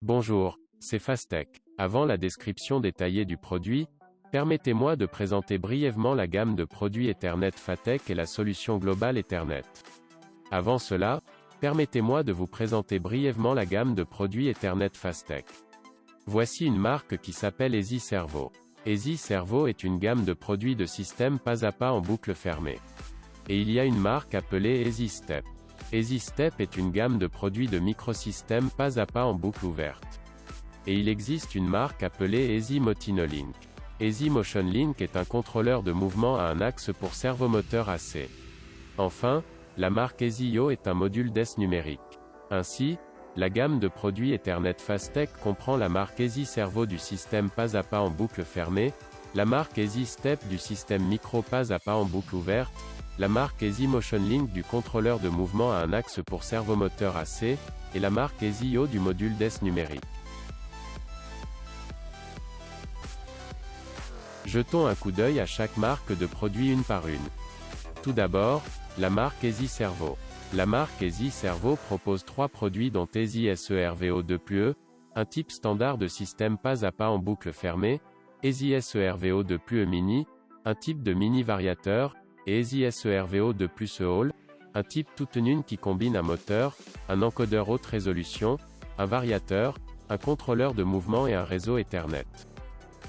Bonjour, c'est Fastech. Avant la description détaillée du produit, permettez-moi de présenter brièvement la gamme de produits Ethernet Fatech et la solution globale Ethernet. Avant cela, permettez-moi de vous présenter brièvement la gamme de produits Ethernet Fastech. Voici une marque qui s'appelle Easy Servo. Easy Servo est une gamme de produits de système pas à pas en boucle fermée. Et il y a une marque appelée Easy Step. Easy Step est une gamme de produits de microsystème pas à pas en boucle ouverte. Et il existe une marque appelée Easy Motion Link. Easy Motion Link est un contrôleur de mouvement à un axe pour servomoteur AC. Enfin, la marque EasyIO est un module DES numérique. Ainsi, la gamme de produits Ethernet Fastech comprend la marque Easy Servo du système pas à pas en boucle fermée, la marque Easy Step du système micro pas à pas en boucle ouverte, la marque Easy Motion Link du contrôleur de mouvement à un axe pour servomoteur AC, et la marque EasyIO du module DES numérique. Jetons un coup d'œil à chaque marque de produit une par une. Tout d'abord, la marque Easy Servo. La marque Easy Servo propose 3 produits dont Easy Servo 2+E, un type standard de système pas à pas en boucle fermée, Easy Servo 2+E mini, un type de mini variateur, et Easy Servo 2+E All, un type toute une qui combine un moteur, un encodeur haute résolution, un variateur, un contrôleur de mouvement et un réseau Ethernet.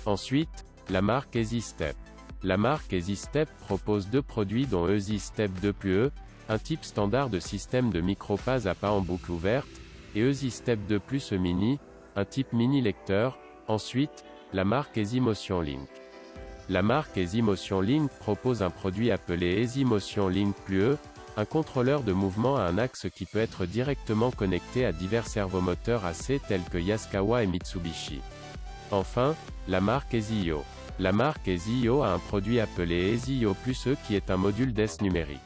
Ensuite, la marque Easy Step. La marque Easy Step propose 2 produits dont Easy Step 2+E, un type standard de système de micro pas à pas en boucle ouverte, et Easy Step 2+E mini, un type mini lecteur. Ensuite, la marque Easy Motion Link. La marque Easy Motion Link propose un produit appelé Easy Motion Link +E, un contrôleur de mouvement à un axe qui peut être directement connecté à divers servomoteurs AC tels que Yaskawa et Mitsubishi. Enfin, la marque EasyIO. La marque EasyIO a un produit appelé EasyIO +E qui est un module DES numérique.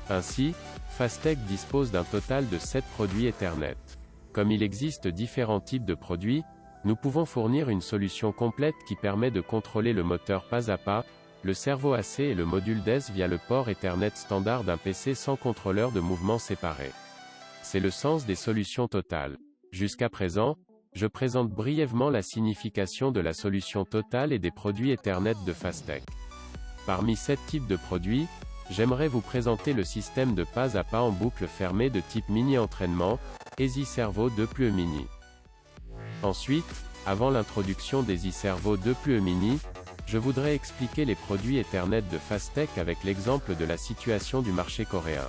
Ainsi, Fastech dispose d'un total de 7 produits Ethernet. Comme il existe différents types de produits, nous pouvons fournir une solution complète qui permet de contrôler le moteur pas à pas, le servo AC et le module DES via le port Ethernet standard d'un PC sans contrôleur de mouvement séparé. C'est le sens des solutions totales. Jusqu'à présent, je présente brièvement la signification de la solution totale et des produits Ethernet de Fastech. Parmi 7 types de produits, j'aimerais vous présenter le système de pas à pas en boucle fermée de type mini entraînement, Easy Servo 2+E mini. Ensuite, avant l'introduction d'Easy Servo 2+E mini, je voudrais expliquer les produits Ethernet de Fastech avec l'exemple de la situation du marché coréen.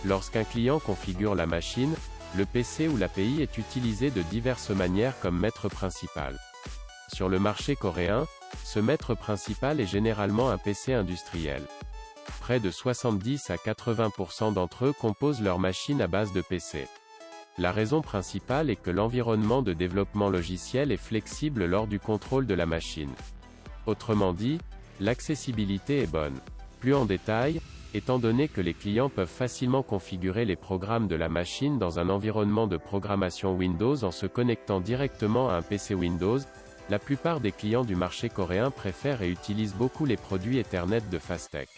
Lorsqu'un client configure la machine, le PC ou l'API est utilisé de diverses manières comme maître principal. Sur le marché coréen, ce maître principal est généralement un PC industriel. Près de 70 à 80% d'entre eux composent leur machine à base de PC. La raison principale est que l'environnement de développement logiciel est flexible lors du contrôle de la machine. Autrement dit, l'accessibilité est bonne. Plus en détail, étant donné que les clients peuvent facilement configurer les programmes de la machine dans un environnement de programmation Windows en se connectant directement à un PC Windows, la plupart des clients du marché coréen préfèrent et utilisent beaucoup les produits Ethernet de Fastech.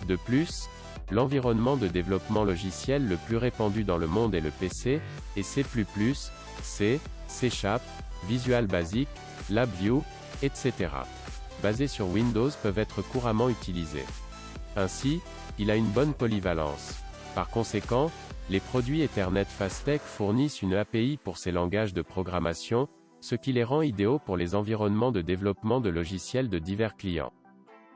De plus, l'environnement de développement logiciel le plus répandu dans le monde est le PC, et C++, C, C#, Visual Basic, LabVIEW, etc. basés sur Windows peuvent être couramment utilisés. Ainsi, il a une bonne polyvalence. Par conséquent, les produits Ethernet Fastech fournissent une API pour ces langages de programmation, ce qui les rend idéaux pour les environnements de développement de logiciels de divers clients.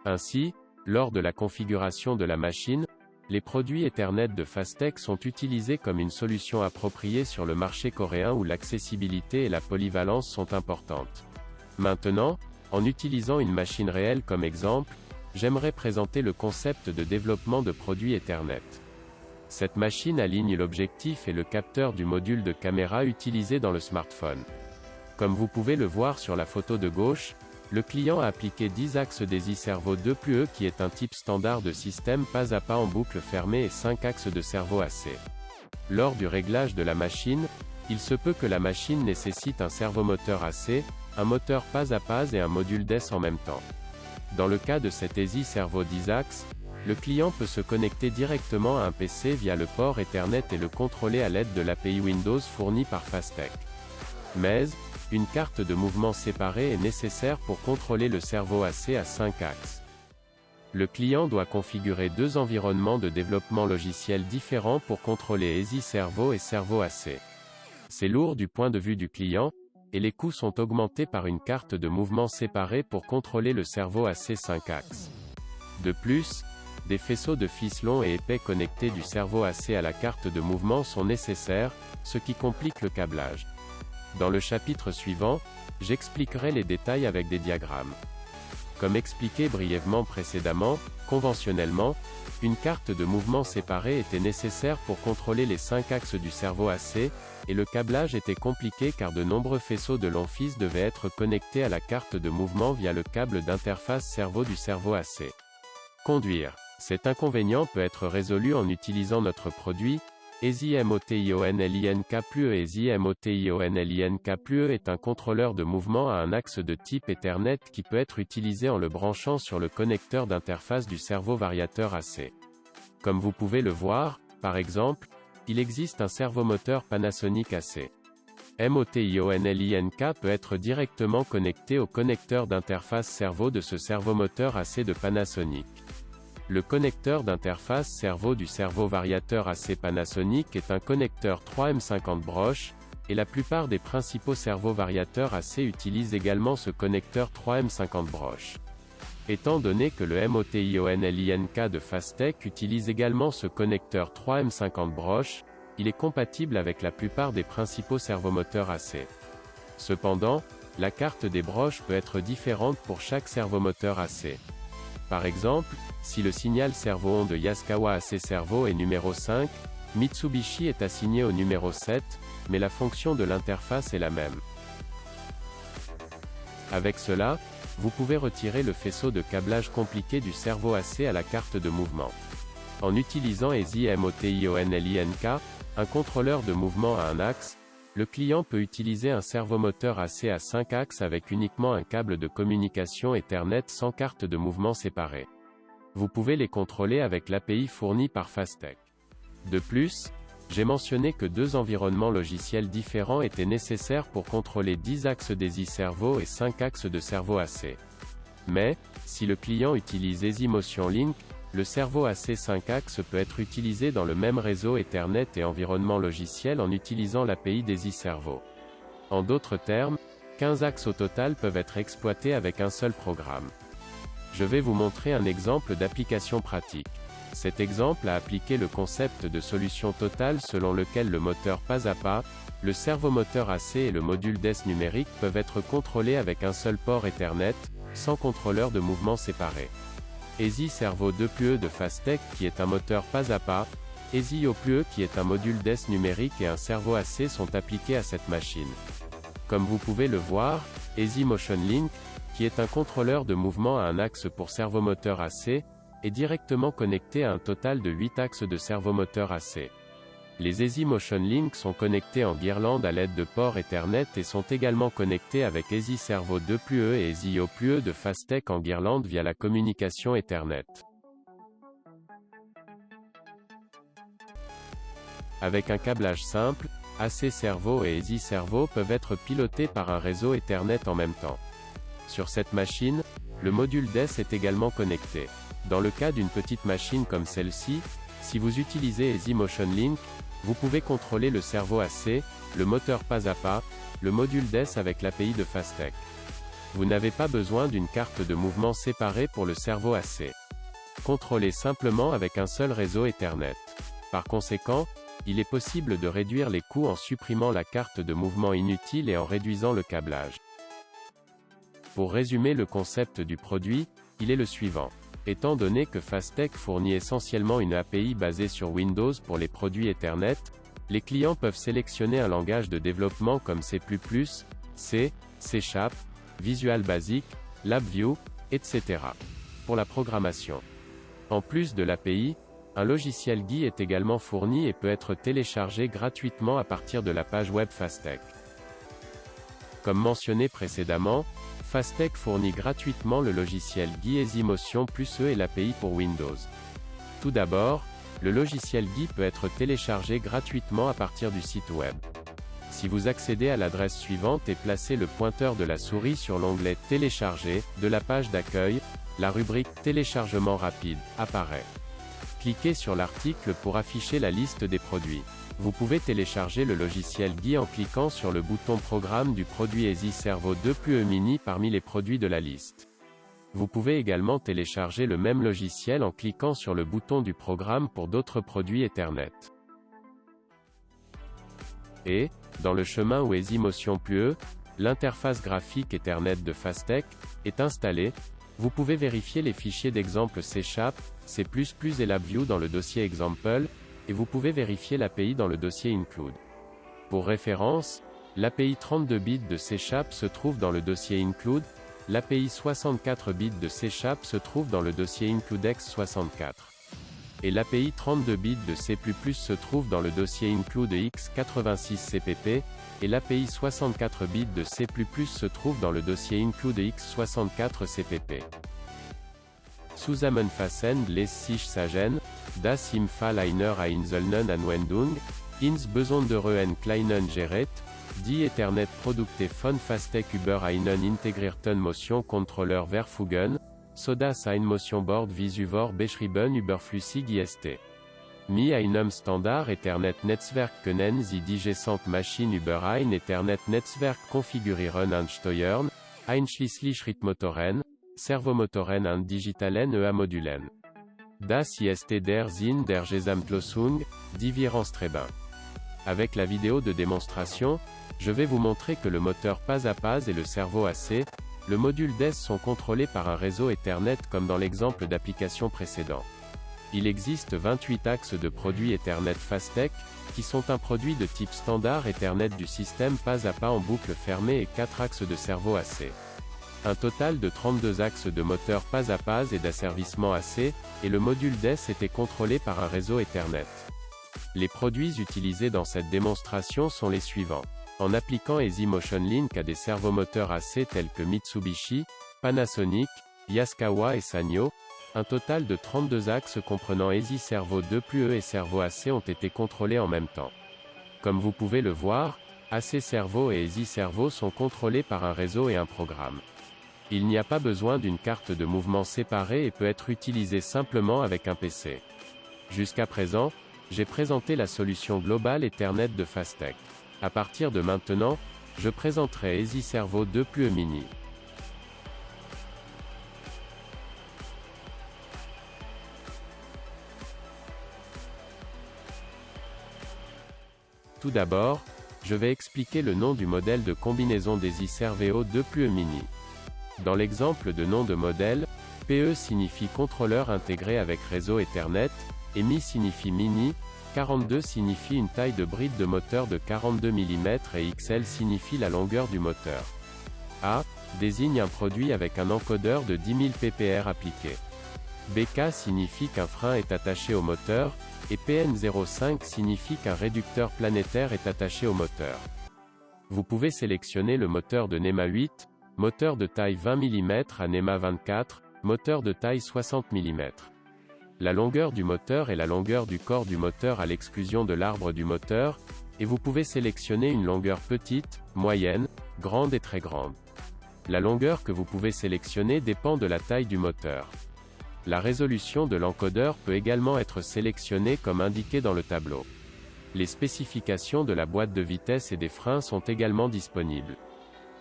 Ainsi, lors de la configuration de la machine, les produits Ethernet de Fastech sont utilisés comme une solution appropriée sur le marché coréen où l'accessibilité et la polyvalence sont importantes. Maintenant, en utilisant une machine réelle comme exemple, j'aimerais présenter le concept de développement de produits Ethernet. Cette machine aligne l'objectif et le capteur du module de caméra utilisé dans le smartphone. Comme vous pouvez le voir sur la photo de gauche, le client a appliqué 10 axes d'Easy Servo 2+E qui est un type standard de système pas à pas en boucle fermée et 5 axes de servo AC. Lors du réglage de la machine, il se peut que la machine nécessite un servomoteur AC, un moteur pas à pas et un module DES en même temps. Dans le cas de cet Easy Servo 10 axes, le client peut se connecter directement à un PC via le port Ethernet et le contrôler à l'aide de l'API Windows fournie par Fastech. Mais, une carte de mouvement séparée est nécessaire pour contrôler le cerveau AC à 5 axes. Le client doit configurer deux environnements de développement logiciel différents pour contrôler EaSI Servo et Servo AC. C'est lourd du point de vue du client, et les coûts sont augmentés par une carte de mouvement séparée pour contrôler le cerveau AC 5 axes. De plus, des faisceaux de fils longs et épais connectés du cerveau AC à la carte de mouvement sont nécessaires, ce qui complique le câblage. Dans le chapitre suivant, j'expliquerai les détails avec des diagrammes. Comme expliqué brièvement précédemment, conventionnellement, une carte de mouvement séparée était nécessaire pour contrôler les 5 axes du cerveau AC, et le câblage était compliqué car de nombreux faisceaux de longs fils devaient être connectés à la carte de mouvement via le câble d'interface cerveau du cerveau AC. Conduire. Cet inconvénient peut être résolu en utilisant notre produit, EaSI MOTIONLINK+E. EaSI MOTIONLINK+E est un contrôleur de mouvement à un axe de type Ethernet qui peut être utilisé en le branchant sur le connecteur d'interface du cerveau variateur AC. Comme vous pouvez le voir, par exemple, il existe un servomoteur Panasonic AC. MOTIONLINK peut être directement connecté au connecteur d'interface cerveau de ce servomoteur AC de Panasonic. Le connecteur d'interface cerveau du cerveau variateur AC Panasonic est un connecteur 3M50 broches, et la plupart des principaux cerveaux variateurs AC utilisent également ce connecteur 3M50 broches. Étant donné que le MOTIONLINK de Fastech utilise également ce connecteur 3M50 broches, il est compatible avec la plupart des principaux servomoteurs AC. Cependant, la carte des broches peut être différente pour chaque servomoteur AC. Par exemple, si le signal servo-on de Yaskawa AC Servo est numéro 5, Mitsubishi est assigné au numéro 7, mais la fonction de l'interface est la même. Avec cela, vous pouvez retirer le faisceau de câblage compliqué du cerveau AC à la carte de mouvement. En utilisant EaSI MOTIONLINK, un contrôleur de mouvement à un axe, le client peut utiliser un servomoteur AC à 5 axes avec uniquement un câble de communication Ethernet sans carte de mouvement séparée. Vous pouvez les contrôler avec l'API fournie par Fastech. De plus, j'ai mentionné que deux environnements logiciels différents étaient nécessaires pour contrôler 10 axes d'EaSI Servo et 5 axes de cerveau AC. Mais, si le client utilise EaSI Motion Link, le cerveau AC 5 axes peut être utilisé dans le même réseau Ethernet et environnement logiciel en utilisant l'API d'EaSI Servo. En d'autres termes, 15 axes au total peuvent être exploités avec un seul programme. Je vais vous montrer un exemple d'application pratique. Cet exemple a appliqué le concept de solution totale selon lequel le moteur pas à pas, le servomoteur AC et le module DES numérique peuvent être contrôlés avec un seul port Ethernet, sans contrôleur de mouvement séparé. EaSI Servo 2+E de Fastech qui est un moteur pas à pas, EaSI O+E qui est un module DES numérique et un cerveau AC sont appliqués à cette machine. Comme vous pouvez le voir, EaSI Motion Link, qui est un contrôleur de mouvement à un axe pour servomoteur AC, est directement connecté à un total de 8 axes de servomoteur AC. Les EaSI Motion Link sont connectés en guirlande à l'aide de ports Ethernet et sont également connectés avec EaSI Servo 2+E et EaSI O+E de Fastech en guirlande via la communication Ethernet. Avec un câblage simple, AC Servo et EaSI Servo peuvent être pilotés par un réseau Ethernet en même temps. Sur cette machine, le module DES est également connecté. Dans le cas d'une petite machine comme celle-ci, si vous utilisez EaSI Motion Link, vous pouvez contrôler le cerveau AC, le moteur pas à pas, le module DES avec l'API de Fastech. Vous n'avez pas besoin d'une carte de mouvement séparée pour le cerveau AC. Contrôlez simplement avec un seul réseau Ethernet. Par conséquent, il est possible de réduire les coûts en supprimant la carte de mouvement inutile et en réduisant le câblage. Pour résumer le concept du produit, il est le suivant. Étant donné que Fastech fournit essentiellement une API basée sur Windows pour les produits Ethernet, les clients peuvent sélectionner un langage de développement comme C++, C, C#, Visual Basic, LabVIEW, etc. pour la programmation. En plus de l'API, un logiciel GUI est également fourni et peut être téléchargé gratuitement à partir de la page web Fastech. Comme mentionné précédemment, Fastech fournit gratuitement le logiciel GUI EaSI Motion +E et l'API pour Windows. Tout d'abord, le logiciel GUI peut être téléchargé gratuitement à partir du site web. Si vous accédez à l'adresse suivante et placez le pointeur de la souris sur l'onglet Télécharger, de la page d'accueil, la rubrique Téléchargement rapide apparaît. Cliquez sur l'article pour afficher la liste des produits. Vous pouvez télécharger le logiciel GUI en cliquant sur le bouton Programme du produit Easy Servo 2+E Mini parmi les produits de la liste. Vous pouvez également télécharger le même logiciel en cliquant sur le bouton du programme pour d'autres produits Ethernet. Et, dans le chemin où EasyMotion+E, l'interface graphique Ethernet de Fastech, est installée, vous pouvez vérifier les fichiers d'exemple C#, C++ et LabVIEW dans le dossier Example, et vous pouvez vérifier l'API dans le dossier Include. Pour référence, l'API 32 bits de C# se trouve dans le dossier Include, l'API 64 bits de C# se trouve dans le dossier IncludeX64. Et l'API 32 bits de C++ se trouve dans le dossier IncludeX86CPP, et l'API 64 bits de C++ se trouve dans le dossier IncludeX64CPP. Zusammenfassend les sich sagen, dass im Fall einer einzelnen Anwendung, insbesondere en kleinen Gerät, die Ethernet-Produkte von Fastech über einen integrierten Motion-Controller verfügen, so dass ein Motion-Board visuver beschrieben überflüssig ist. Mit einem Standard-Ethernet-Netzwerk können Sie die gesamte Maschine über ein Ethernet-Netzwerk konfigurieren und steuern, einschließlich Schrittmotoren, Servomotoren und digitalen EA-Modulen. Das ist der Sinn der Gesamtlösung, die wir anstreben. Avec la vidéo de démonstration, je vais vous montrer que le moteur pas à pas et le servo AC, le module DES sont contrôlés par un réseau Ethernet comme dans l'exemple d'application précédent. Il existe 28 axes de produits Ethernet Fastech, qui sont un produit de type standard Ethernet du système pas à pas en boucle fermée et 4 axes de servo AC. Un total de 32 axes de moteur pas à pas et d'asservissement AC, et le module DES était contrôlé par un réseau Ethernet. Les produits utilisés dans cette démonstration sont les suivants. En appliquant EasyMotion Link à des servomoteurs AC tels que Mitsubishi, Panasonic, Yaskawa et Sanyo, un total de 32 axes comprenant Easy Servo 2+E et Servo AC ont été contrôlés en même temps. Comme vous pouvez le voir, AC Servo et Easy Servo sont contrôlés par un réseau et un programme. Il n'y a pas besoin d'une carte de mouvement séparée et peut être utilisé simplement avec un PC. Jusqu'à présent, j'ai présenté la solution globale Ethernet de Fastech. À partir de maintenant, je présenterai Easy Servo 2+E Mini. Tout d'abord, je vais expliquer le nom du modèle de combinaison d'Easy Servo 2+E Mini. Dans l'exemple de nom de modèle, PE signifie contrôleur intégré avec réseau Ethernet, et Mi signifie mini, 42 signifie une taille de bride de moteur de 42 mm et XL signifie la longueur du moteur. A désigne un produit avec un encodeur de 10 000 ppr appliqué. BK signifie qu'un frein est attaché au moteur, et PN05 signifie qu'un réducteur planétaire est attaché au moteur. Vous pouvez sélectionner le moteur de NEMA 8, moteur de taille 20 mm à NEMA 24, moteur de taille 60 mm. La longueur du moteur est la longueur du corps du moteur à l'exclusion de l'arbre du moteur, et vous pouvez sélectionner une longueur petite, moyenne, grande et très grande. La longueur que vous pouvez sélectionner dépend de la taille du moteur. La résolution de l'encodeur peut également être sélectionnée comme indiqué dans le tableau. Les spécifications de la boîte de vitesse et des freins sont également disponibles.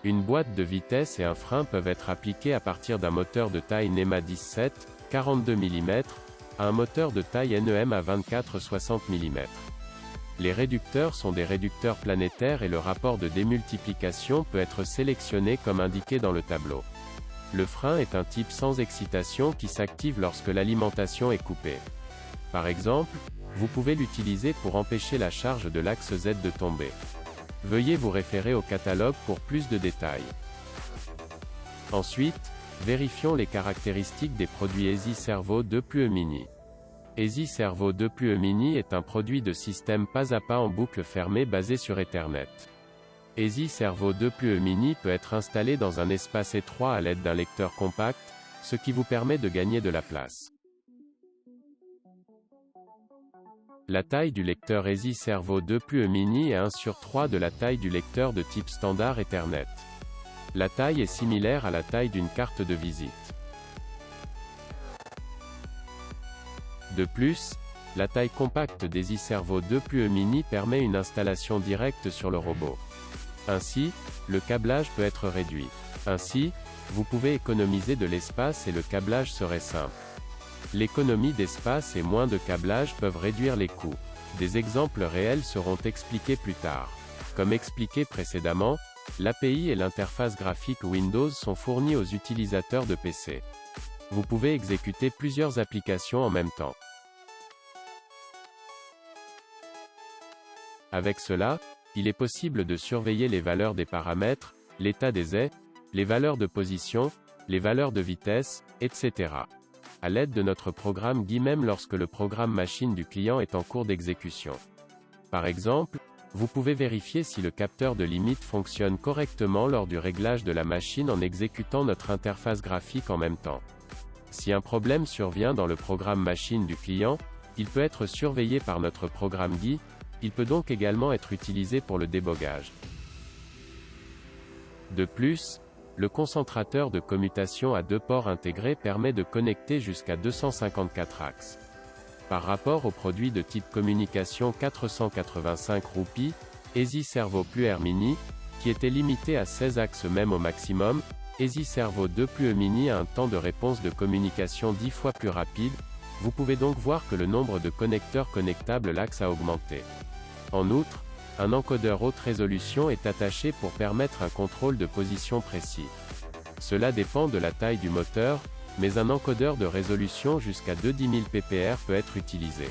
Une boîte de vitesse et un frein peuvent être appliqués à partir d'un moteur de taille NEMA 17, 42 mm, à un moteur de taille NEM à 24-60 mm. Les réducteurs sont des réducteurs planétaires et le rapport de démultiplication peut être sélectionné comme indiqué dans le tableau. Le frein est un type sans excitation qui s'active lorsque l'alimentation est coupée. Par exemple, vous pouvez l'utiliser pour empêcher la charge de l'axe Z de tomber. Veuillez vous référer au catalogue pour plus de détails. Ensuite, vérifions les caractéristiques des produits Easy Servo 2+E Mini. Easy Servo 2+E Mini est un produit de système pas à pas en boucle fermée basé sur Ethernet. Easy Servo 2+E Mini peut être installé dans un espace étroit à l'aide d'un lecteur compact, ce qui vous permet de gagner de la place. La taille du lecteur ESI Servo 2+E Mini est 1/3 de la taille du lecteur de type standard Ethernet. La taille est similaire à la taille d'une carte de visite. De plus, la taille compacte d'ESI Servo 2+E Mini permet une installation directe sur le robot. Ainsi, le câblage peut être réduit. Ainsi, vous pouvez économiser de l'espace et le câblage serait simple. L'économie d'espace et moins de câblage peuvent réduire les coûts. Des exemples réels seront expliqués plus tard. Comme expliqué précédemment, l'API et l'interface graphique Windows sont fournis aux utilisateurs de PC. Vous pouvez exécuter plusieurs applications en même temps. Avec cela, il est possible de surveiller les valeurs des paramètres, l'état des ais, les valeurs de position, les valeurs de vitesse, etc. à l'aide de notre programme GUI même lorsque le programme machine du client est en cours d'exécution. Par exemple, vous pouvez vérifier si le capteur de limite fonctionne correctement lors du réglage de la machine en exécutant notre interface graphique en même temps. Si un problème survient dans le programme machine du client, il peut être surveillé par notre programme GUI, il peut donc également être utilisé pour le débogage. De plus, le concentrateur de commutation à 2 ports intégrés permet de connecter jusqu'à 254 axes. Par rapport au produit de type communication 485 roupies, ESI Servo +R Mini, qui était limité à 16 axes même au maximum, ESI Servo 2+E Mini a un temps de réponse de communication 10 fois plus rapide. Vous pouvez donc voir que le nombre de connecteurs connectables l'axe a augmenté. En outre, un encodeur haute résolution est attaché pour permettre un contrôle de position précis. Cela dépend de la taille du moteur, mais un encodeur de résolution jusqu'à 210 000 ppr peut être utilisé.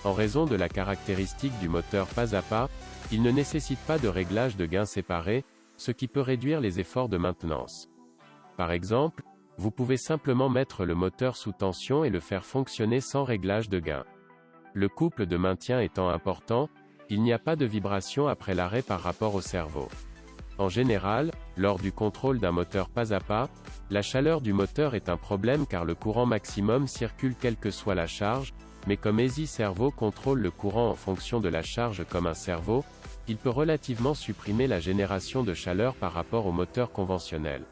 En raison de la caractéristique du moteur pas à pas, il ne nécessite pas de réglage de gain séparé, ce qui peut réduire les efforts de maintenance. Par exemple, vous pouvez simplement mettre le moteur sous tension et le faire fonctionner sans réglage de gain. Le couple de maintien étant important, il n'y a pas de vibration après l'arrêt par rapport au servo. En général, lors du contrôle d'un moteur pas à pas, la chaleur du moteur est un problème car le courant maximum circule quelle que soit la charge, mais comme ESI Servo contrôle le courant en fonction de la charge comme un servo, il peut relativement supprimer la génération de chaleur par rapport au moteur conventionnel.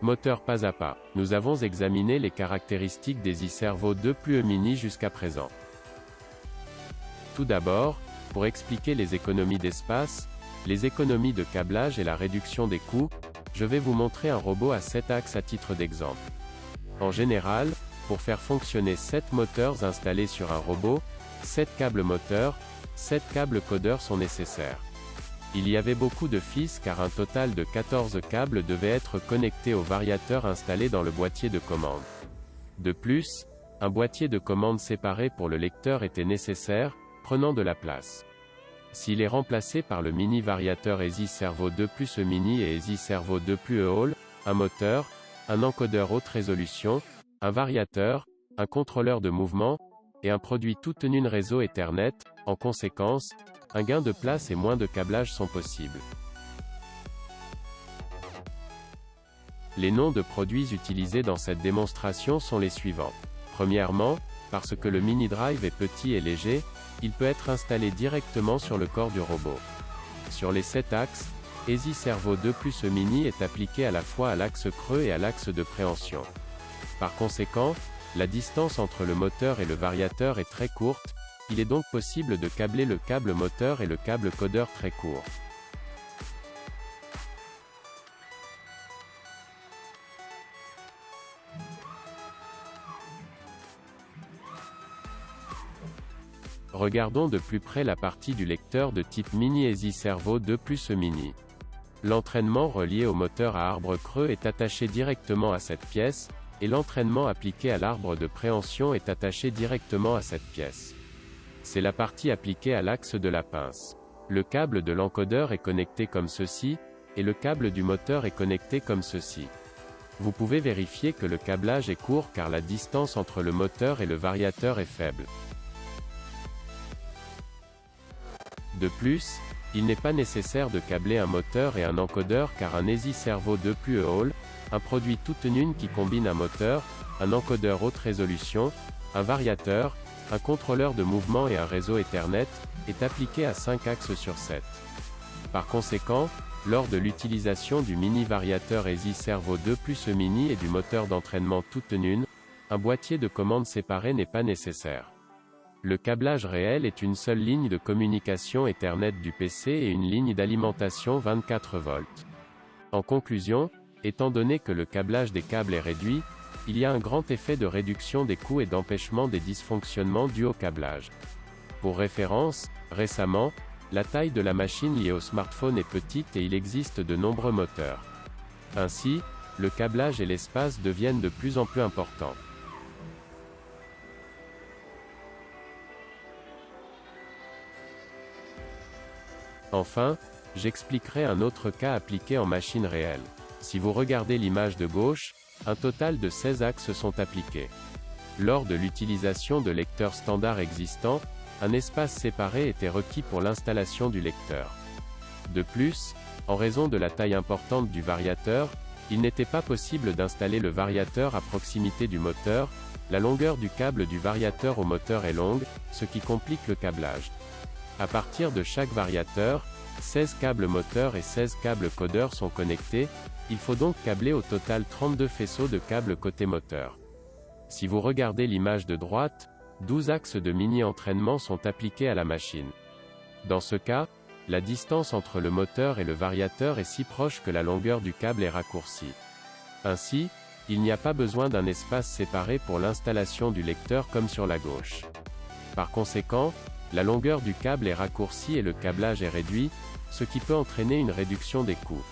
Moteur pas à pas. Nous avons examiné les caractéristiques d'ESI Servo 2+E Mini jusqu'à présent. Tout d'abord, pour expliquer les économies d'espace, les économies de câblage et la réduction des coûts, je vais vous montrer un robot à 7 axes à titre d'exemple. En général, pour faire fonctionner 7 moteurs installés sur un robot, 7 câbles moteurs, 7 câbles codeurs sont nécessaires. Il y avait beaucoup de fils car un total de 14 câbles devaient être connectés au variateur installé dans le boîtier de commande. De plus, un boîtier de commande séparé pour le lecteur était nécessaire, prenant de la place. S'il est remplacé par le mini variateur ESI Servo 2+E Mini et ESI Servo 2+E All, un moteur, un encodeur haute résolution, un variateur, un contrôleur de mouvement, et un produit tout tenu de réseau Ethernet, en conséquence, un gain de place et moins de câblage sont possibles. Les noms de produits utilisés dans cette démonstration sont les suivants. Premièrement, parce que le mini drive est petit et léger, il peut être installé directement sur le corps du robot. Sur les 7 axes, ESI Servo 2+E Mini est appliqué à la fois à l'axe creux et à l'axe de préhension. Par conséquent, la distance entre le moteur et le variateur est très courte, il est donc possible de câbler le câble moteur et le câble codeur très court. Regardons de plus près la partie du lecteur de type Mini ESI Servo 2+E Mini. L'entraînement relié au moteur à arbre creux est attaché directement à cette pièce, et l'entraînement appliqué à l'arbre de préhension est attaché directement à cette pièce. C'est la partie appliquée à l'axe de la pince. Le câble de l'encodeur est connecté comme ceci, et le câble du moteur est connecté comme ceci. Vous pouvez vérifier que le câblage est court car la distance entre le moteur et le variateur est faible. De plus, il n'est pas nécessaire de câbler un moteur et un encodeur car un ESI Servo 2+E All, un produit tout en une qui combine un moteur, un encodeur haute résolution, un variateur, un contrôleur de mouvement et un réseau Ethernet, est appliqué à 5 axes sur 7. Par conséquent, lors de l'utilisation du mini variateur Easy Servo 2 plus Mini et du moteur d'entraînement Toute-Nune, un boîtier de commande séparé n'est pas nécessaire. Le câblage réel est une seule ligne de communication Ethernet du PC et une ligne d'alimentation 24 volts. En conclusion, étant donné que le câblage des câbles est réduit, il y a un grand effet de réduction des coûts et d'empêchement des dysfonctionnements dus au câblage. Pour référence, récemment, la taille de la machine liée au smartphone est petite et il existe de nombreux moteurs. Ainsi, le câblage et l'espace deviennent de plus en plus importants. Enfin, j'expliquerai un autre cas appliqué en machine réelle. Si vous regardez l'image de gauche, un total de 16 axes sont appliqués. Lors de l'utilisation de lecteurs standards existants, un espace séparé était requis pour l'installation du lecteur. De plus, en raison de la taille importante du variateur, il n'était pas possible d'installer le variateur à proximité du moteur. La longueur du câble du variateur au moteur est longue, ce qui complique le câblage. À partir de chaque variateur, 16 câbles moteurs et 16 câbles codeurs sont connectés, il faut donc câbler au total 32 faisceaux de câbles côté moteur. Si vous regardez l'image de droite, 12 axes de mini-entraînement sont appliqués à la machine. Dans ce cas, la distance entre le moteur et le variateur est si proche que la longueur du câble est raccourcie. Ainsi, il n'y a pas besoin d'un espace séparé pour l'installation du lecteur comme sur la gauche. Par conséquent, la longueur du câble est raccourcie et le câblage est réduit, ce qui peut entraîner une réduction des coûts.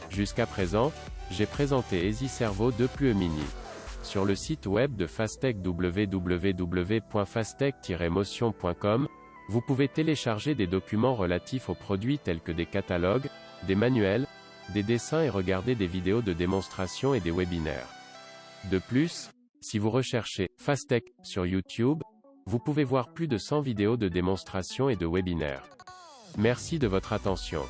Jusqu'à présent, j'ai présenté Easy Servo 2 plus Mini. Sur le site web de Fastech www.fastech-motion.com, vous pouvez télécharger des documents relatifs aux produits tels que des catalogues, des manuels, des dessins et regarder des vidéos de démonstration et des webinaires. De plus, si vous recherchez Fastech sur YouTube, vous pouvez voir plus de 100 vidéos de démonstration et de webinaires. Merci de votre attention.